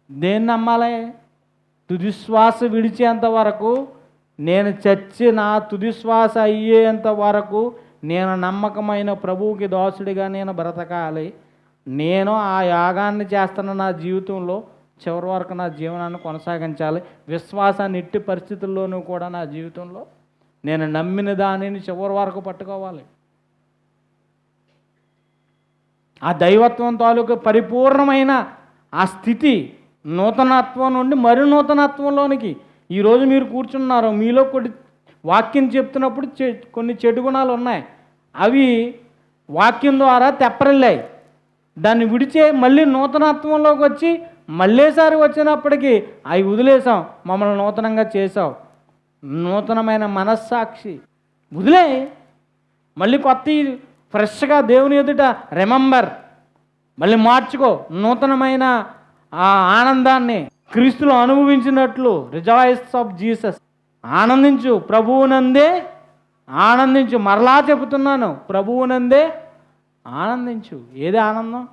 దేన్ని నమ్మాలి? తుదిశ్వాస విడిచేంత వరకు, నేను చచ్చి నా తుదిశ్వాస అయ్యేంత వరకు నేను నమ్మకమైన ప్రభువుకి దాసుడిగా నేను బ్రతకాలి. నేను ఆ యాగాన్ని చేస్తున్న నా జీవితంలో చివరి వరకు నా జీవనాన్ని కొనసాగించాలి. విశ్వాసాన్ని ఎట్టి పరిస్థితుల్లోనూ కూడా నా జీవితంలో నేను నమ్మిన దానిని చివరి వరకు పట్టుకోవాలి. ఆ దైవత్వం తాలూకు పరిపూర్ణమైన ఆ స్థితి, నూతనత్వం నుండి మరి నూతనత్వంలోనికి ఈరోజు మీరు కూర్చున్నారు. మీలో కొన్ని వాక్యం చెప్తున్నప్పుడు కొన్ని చెడు గుణాలు ఉన్నాయి. అవి వాక్యం ద్వారా తెప్పరిల్లాయి. దాన్ని విడిచే మళ్ళీ నూతనత్వంలోకి వచ్చి మళ్ళీసారి వచ్చినప్పటికీ అవి వదిలేసాం. మమ్మల్ని నూతనంగా చేసావు. నూతనమైన మనస్సాక్షి వదిలే, మళ్ళీ కొత్త ఫ్రెష్గా దేవుని ఎదుట రిమెంబర్, మళ్ళీ మార్చుకో. నూతనమైన ఆ ఆనందాన్ని క్రీస్తులో అనుభవించినట్లు రిజాయిస్ ఆఫ్ జీసస్, ఆనందించు, ప్రభువునందే ఆనందించు. మరలా చెబుతున్నాను, ప్రభువునందే ఆనందించు. ఏది ఆనందం?